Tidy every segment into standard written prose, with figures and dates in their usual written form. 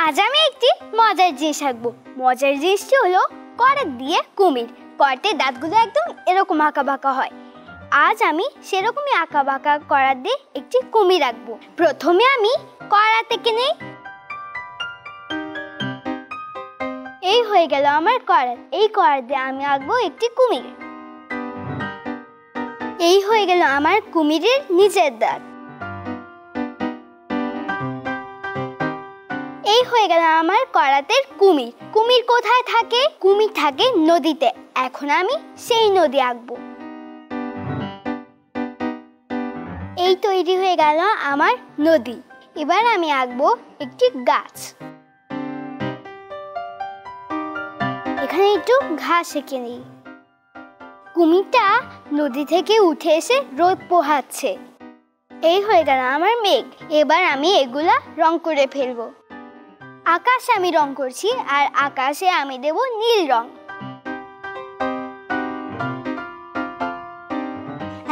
আজ আমি একটি মজার জিনিস আঁকবো। মজার জিনিসটি হলো করাত দিয়ে কুমির। করাতের দাঁতগুলো একদম এরকম আঁকা বাঁকা হয়। আজ আমি সেরকমই আঁকা বাঁকা করাত দিয়ে একটি কুমির আঁকবো। প্রথমে আমি করাত এঁকে নেই। এই হয়ে গেল আমার করাত। এই করাত দিয়ে আমি আঁকবো একটি কুমির। এই হয়ে গেল আমার কুমিরের নিচের দাঁত। এই হয়ে গেল আমার করাতের কুমির। কুমির কোথায় থাকে? কুমির থাকে নদীতে। এখন আমি সেই নদী আঁকবো। এই তৈরি হয়ে গেল আমার নদী। এবার আমি আঁকবো একটি গাছ। এখানে একটু ঘাস এঁকে নিই। কুমিরটা নদী থেকে উঠে এসে রোদ পোহাচ্ছে। এই হয়ে গেল আমার মেঘ। এবার আমি এগুলা রং করে ফেলবো। আকাশ আমি রং করছি, আর আকাশে আমি দেব নীল রং।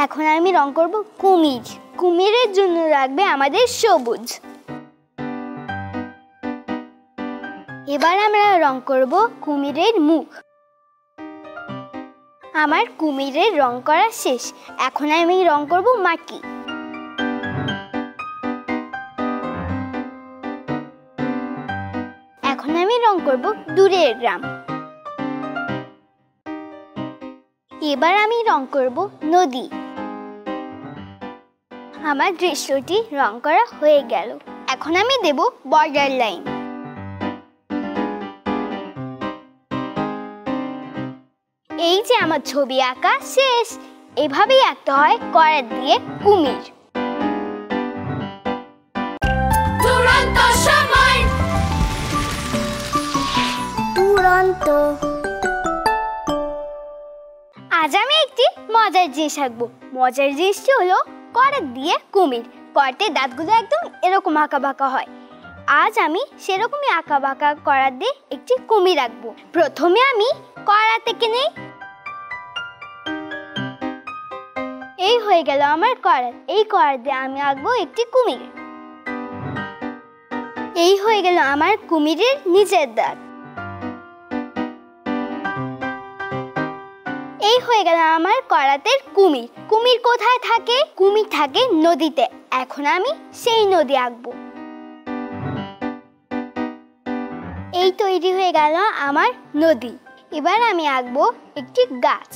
এখন আমি রং করব কুমির। কুমিরের জন্য লাগবে আমাদের সবুজ। এবার আমরা রং করব কুমিরের মুখ। আমার কুমিরের রং করা শেষ। এখন আমি রং করব মাটি। এখন আমি রং করব দূরের গ্রাম। এবার আমি রং করব নদী। আমার দৃশ্যটি রং করা হয়ে গেল। এখন আমি দেব বর্ডার লাইন। এই যে আমার ছবি আঁকা শেষ। এভাবেই আঁকতে হয় করাত দিয়ে কুমির। আজ আমি একটি মজার জিনিস আঁকবো। মজার জিনিসটি হলো করাত দিয়ে কুমির। করাতের দাঁতগুলো একদম এরকম আঁকা বাঁকা হয়। আজ আমি সেরকমই আঁকা বাঁকা করাত দিয়ে একটি কুমির আঁকবো। প্রথমে আমি করাত এঁকে নেই। এই হয়ে গেল আমার করাত। এই করাত দিয়ে আমি আঁকবো একটি কুমির। এই হয়ে গেল আমার কুমিরের নিচের দাঁত। এই হয়ে গেল আমার করাতের কুমির। কুমির কোথায় থাকে? কুমির থাকে নদীতে। এখন আমি সেই নদী আঁকবো। এই তৈরি হয়ে গেল আমার নদী। এবার আমি আঁকবো একটি গাছ।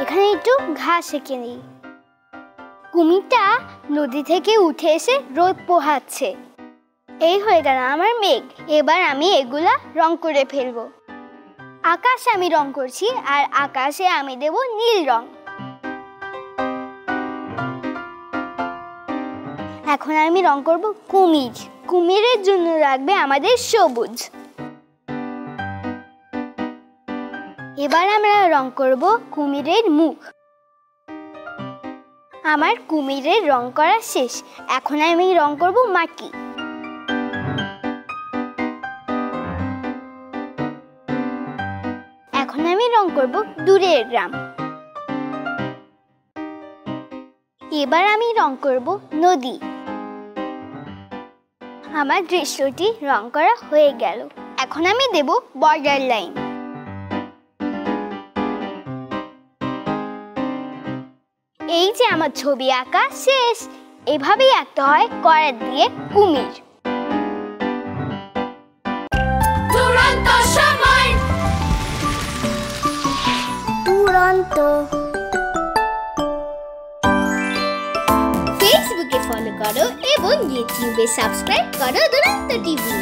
এখানে একটু ঘাস এঁকে নিই। কুমিরটা নদী থেকে উঠে এসে রোদ পোহাচ্ছে। এই হয়ে গেল আমার মেঘ। এবার আমি এগুলা রং করে ফেলবো। আকাশ আমি রং করছি, আর আকাশে আমি দেব নীল রং। এখন আমি রং করব কুমির। কুমিরের জন্য লাগবে আমাদের সবুজ। এবার আমরা রং করব কুমিরের মুখ। আমার কুমিরের রং করা শেষ। এখন আমি রং করব মাটি। এখন আমি রং করব দূরের গ্রাম। এবার আমি রং করব নদী। আমার দৃশ্যটি রং করা হয়ে গেল। এখন আমি দেব বর্ডার লাইন। এই যে আমার ছবি আঁকা শেষ। এভাবেই আঁকতে হয় করাত দিয়ে কুমির। ফেসবুকে ফলো করো এবং ইউটিউবে সাবস্ক্রাইব করো দুরন্ত টিভি।